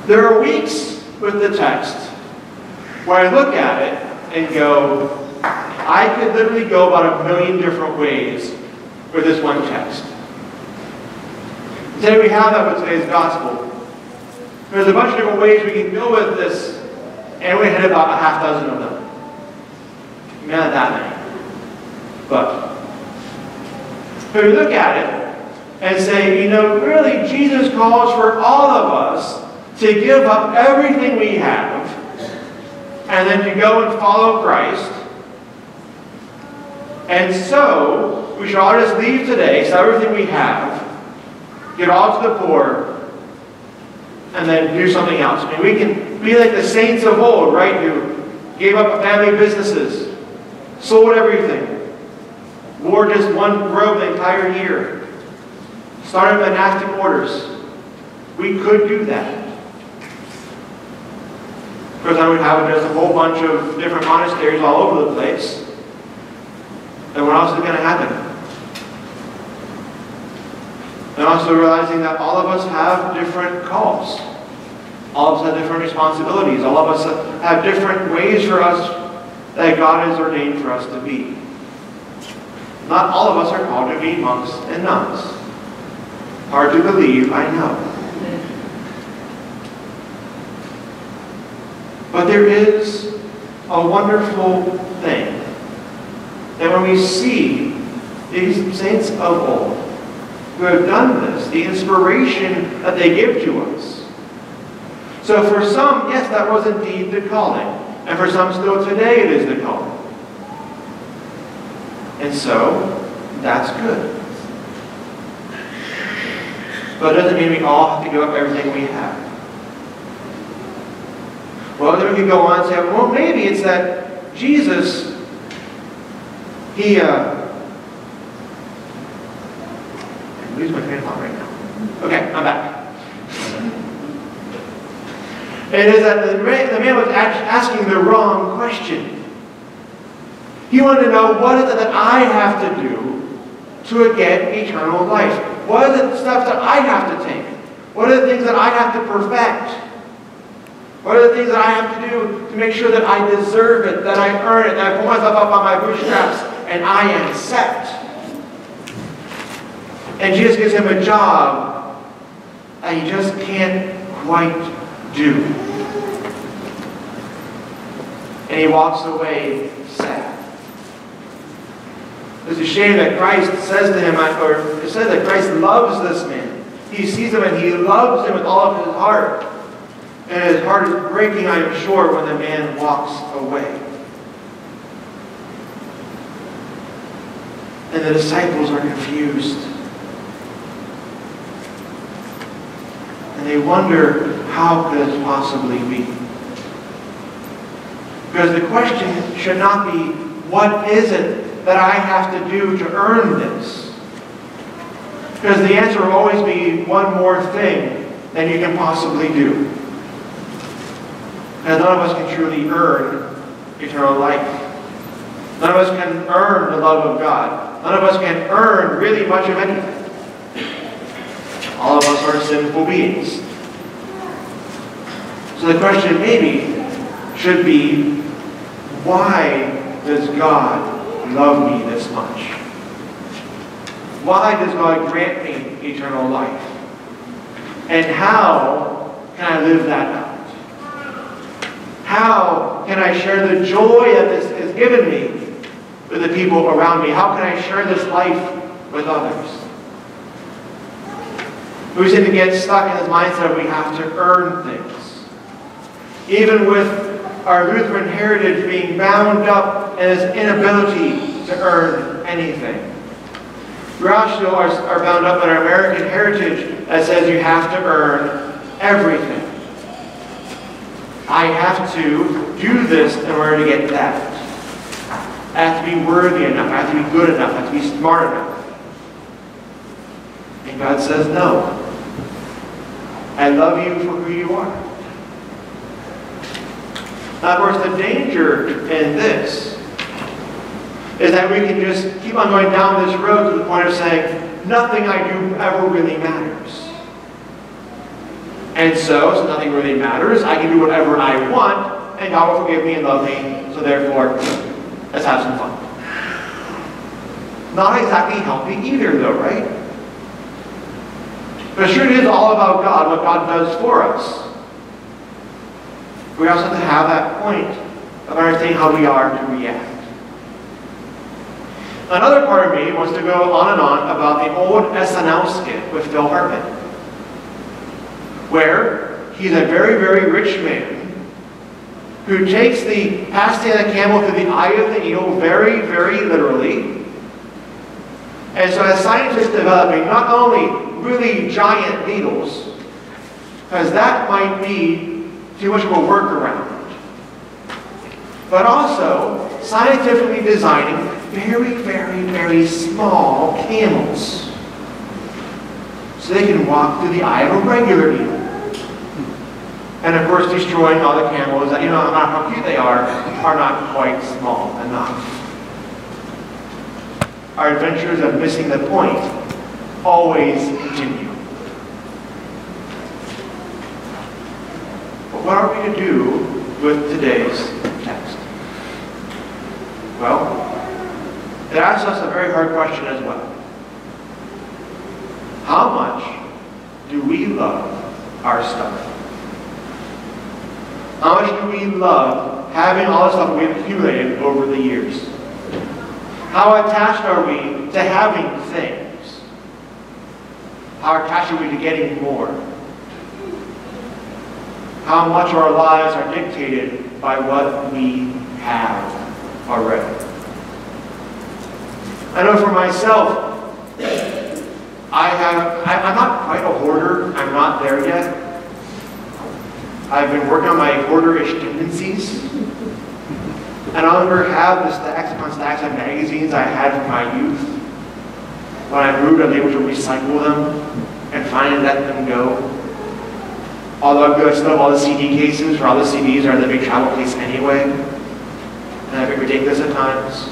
There are weeks with the text where I look at it and go, I could literally go about 1,000,000 different ways with this one text. Today we have that with today's gospel. There's a bunch of different ways we can go with this, and we hit about a half dozen of them. Not that many. But if we look at it and say, really Jesus calls for all of us to give up everything we have and then to go and follow Christ. And so, we should all just leave today, sell everything we have, give all to the poor, and then do something else. I mean, we can be like the saints of old, right? Who gave up family businesses, sold everything, wore just one robe the entire year, started monastic orders. We could do that. Of course, I would have just a whole bunch of different monasteries all over the place. And what else is going to happen? And also realizing that all of us have different calls. All of us have different responsibilities. All of us have different ways for us that God has ordained for us to be. Not all of us are called to be monks and nuns. Hard to believe, I know. But there is a wonderful thing that when we see these saints of old who have done this, the inspiration that they give to us. So for some, yes, that was indeed the calling. And for some still today it is the calling. And so, that's good. But it doesn't mean we all have to give up everything we have. Well, then we can go on and say, well, maybe it's that Jesus, I lose my train of thought right now. Okay, I'm back. It is that the man was asking the wrong question. He wanted to know, what is it that I have to do to get eternal life? What are the steps that I have to take? What are the things that I have to perfect? What are the things that I have to do to make sure that I deserve it, that I earn it, that I pull myself up on my bootstraps, and I am set? And Jesus gives him a job that he just can't quite do. And he walks away sad. It's a shame that Christ says to him, or it says that Christ loves this man. He sees him and he loves him with all of his heart. And his heart is breaking, I am sure, when the man walks away. And the disciples are confused. And they wonder, how could it possibly be? Because the question should not be, what is it that I have to do to earn this? Because the answer will always be one more thing than you can possibly do. And none of us can truly earn eternal life. None of us can earn the love of God. None of us can earn really much of anything. All of us are sinful beings. So the question maybe should be, why does God love me this much? Why does God grant me eternal life? And how can I live that out? How can I share the joy that this has given me with the people around me? How can I share this life with others? We seem to get stuck in this mindset of we have to earn things. Even with our Lutheran heritage being bound up in this inability to earn anything. We also are bound up in our American heritage that says you have to earn everything. I have to do this in order to get that. I have to be worthy enough. I have to be good enough. I have to be smart enough. And God says, no. I love you for who you are. Now, of course, the danger in this is that we can just keep on going down this road to the point of saying, nothing I do ever really matters. And so nothing really matters. I can do whatever I want, and God will forgive me and love me. So therefore, let's have some fun. Not exactly healthy either, though, right? But sure, it is all about God, what God does for us. We also have to have that point of understanding how we are to react. Another part of me wants to go on and on about the old SNL skit with Phil Hartman, where he's a very, very rich man who takes the passing of the camel through the eye of the needle very, very literally. And so as scientists developing not only really giant needles, because that might be too much of a workaround, but also scientifically designing very, very, very small camels so they can walk through the eye of a regular needle. And of course destroying all the camels that, no matter how cute they are not quite small enough. Our adventures of missing the point always continue. But what are we to do with today's text? Well, it asks us a very hard question as well. How much do we love our stuff? How much do we love having all the stuff we've accumulated over the years? How attached are we to having things? How attached are we to getting more? How much of our lives are dictated by what we have already? I know for myself, I'm not quite a hoarder. I'm not there yet. I've been working on my hoarder-ish tendencies. And I no longer have the stacks upon stacks of magazines I had from my youth. When I moved, I was able to recycle them and finally let them go. Although I still have all the CD cases, for all the CDs are in the big travel case anyway. And I've been ridiculous at times.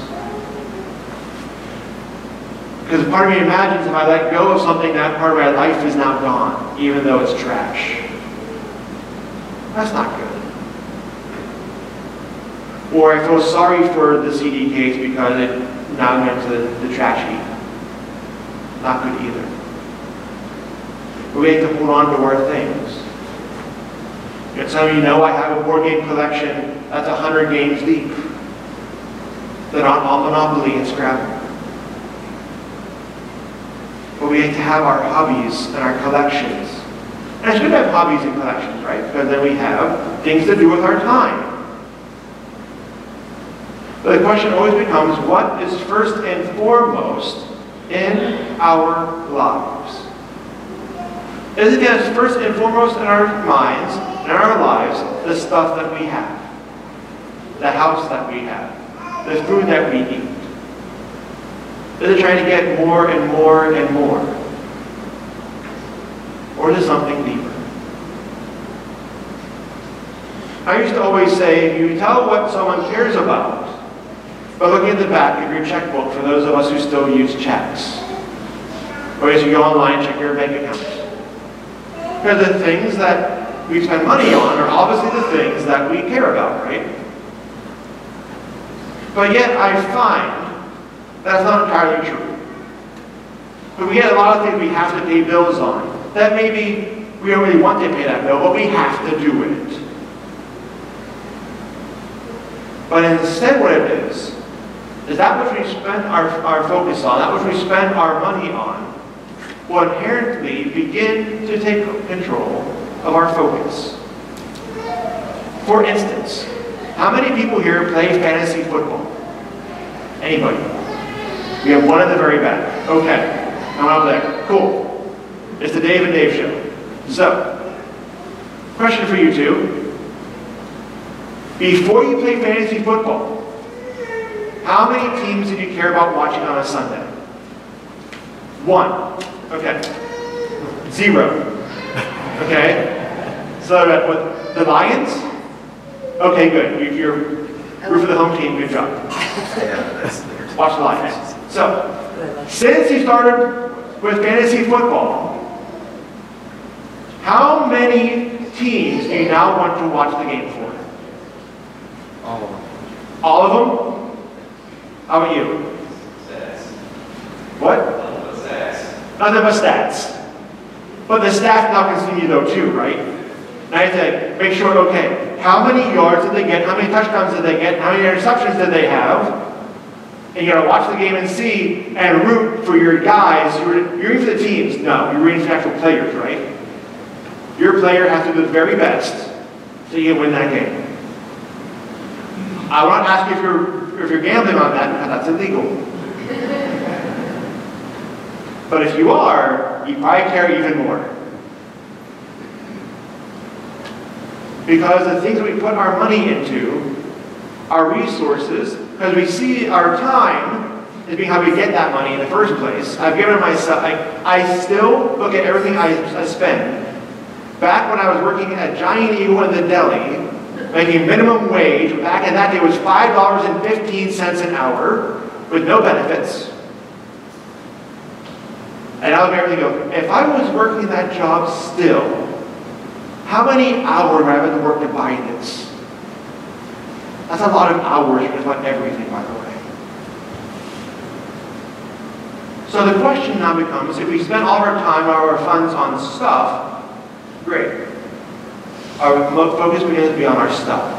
Because part of me imagines if I let go of something, that part of my life is now gone, even though it's trash. That's not good. Or I feel sorry for the CD case because it now went to the trash heap. Not good either. But we have to hold on to our things. And some of you know I have a board game collection that's 100 games deep. That aren't all Monopoly and Scrabble. But we have to have our hobbies and our collections. And it's good to have hobbies and collections, right? Because then we have things to do with our time. But the question always becomes, what is first and foremost in our lives? Is it again first and foremost in our minds, in our lives, the stuff that we have? The house that we have? The food that we eat? Is it trying to get more and more and more? Or is it something deeper? I used to always say, if you tell what someone cares about by looking at the back of your checkbook, for those of us who still use checks, or as you go online and check your bank account. Because the things that we spend money on are obviously the things that we care about, right? But yet I find that's not entirely true. But we get a lot of things we have to pay bills on that maybe we don't really want to pay that bill, but we have to do it. But instead what it is that which we spend our focus on, that which we spend our money on, will inherently begin to take control of our focus. For instance, how many people here play fantasy football? Anybody? We have one in the very back. Okay, I'm out there. Cool. It's the Dave and Dave show. So, question for you two. Before you play fantasy football, how many teams did you care about watching on a Sunday? One. Okay. Zero. Okay. So what, the Lions? Okay, good. You're root for the home team. Good job. Watch the Lions. So, since you started with fantasy football, How many teams do you now want to watch the game for? All of them. All of them? How about you? Stats. What? Stats. Nothing but stats. But the stats now can see you though too, right? Now you have to make sure, okay, how many yards did they get? How many touchdowns did they get? How many interceptions did they have? And you gotta watch the game and see and root for your guys. You're rooting for the teams. No, you're rooting for actual players, right? Your player has to do the very best so you can win that game. I want to ask you if you're gambling on that, because that's illegal. But if you are, you probably care even more. Because the things we put our money into, our resources, because we see our time as being how we get that money in the first place. I've given myself, I still look at everything I spend. Back when I was working at Giant Eagle in the deli, making minimum wage, back in that day it was $5.15 an hour with no benefits. And I would everything go, if I was working that job still, how many hours would I have to work to buy this? That's a lot of hours to buy everything, by the way. So the question now becomes, if we spend all our time, all our funds on stuff, great. Our focus begins to be on our stuff.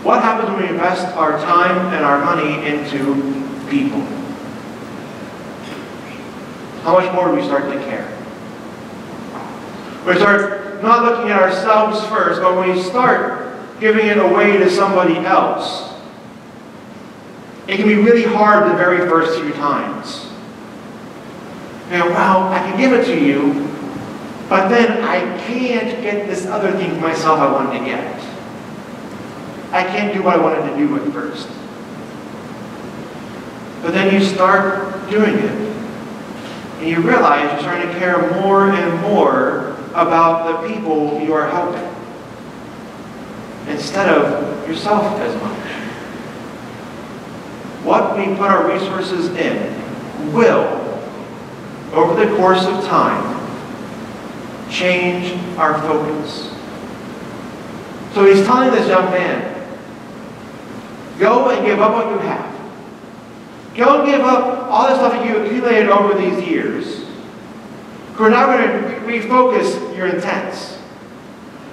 What happens when we invest our time and our money into people? How much more do we start to care? We start not looking at ourselves first, but when we start giving it away to somebody else, it can be really hard the very first few times. You know, well, I can give it to you, but then I can't get this other thing for myself I wanted to get. I can't do what I wanted to do at first. But then you start doing it, and you realize you're starting to care more and more about the people you are helping, instead of yourself as much. What we put our resources in will, over the course of time, change our focus. So he's telling this young man, go and give up what you have. Go and give up all the stuff that you accumulated over these years. We're now going to refocus your intents.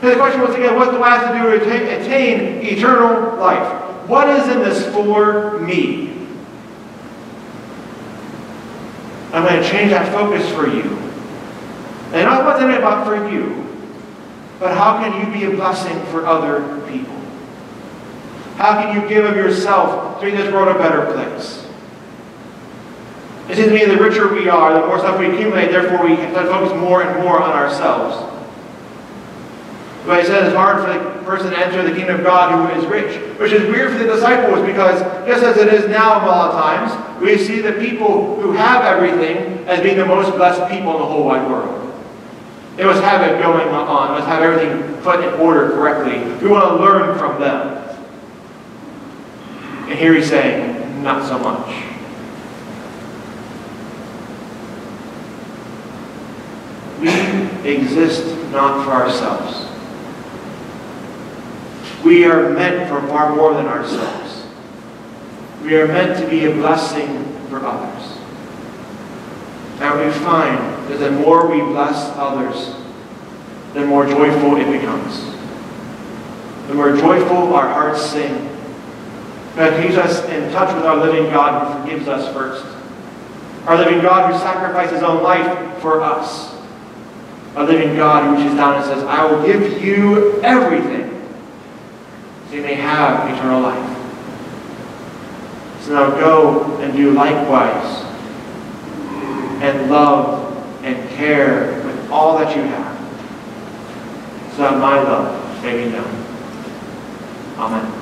And the question was again, what do I have to do to attain eternal life? What is in this for me? I'm going to change that focus for you. And not what's in it about for you, but how can you be a blessing for other people? How can you give of yourself to make this world a better place? It seems to me the richer we are, the more stuff we accumulate, therefore we have to focus more and more on ourselves. But I said it's hard for the person to enter the kingdom of God who is rich, which is weird for the disciples because just as it is now a lot of times, we see the people who have everything as being the most blessed people in the whole wide world. They must have it going on, must have everything put in order correctly. We want to learn from them. And here he's saying, not so much. We exist not for ourselves. We are meant for far more than ourselves. We are meant to be a blessing for others. And we find that the more we bless others, the more joyful it becomes. The more joyful our hearts sing. That keeps us in touch with our living God who forgives us first. Our living God who sacrificed his own life for us. Our living God who reaches down and says, I will give you everything so you may have eternal life. So now go and do likewise and love and care with all that you have so that my love may be known. Amen.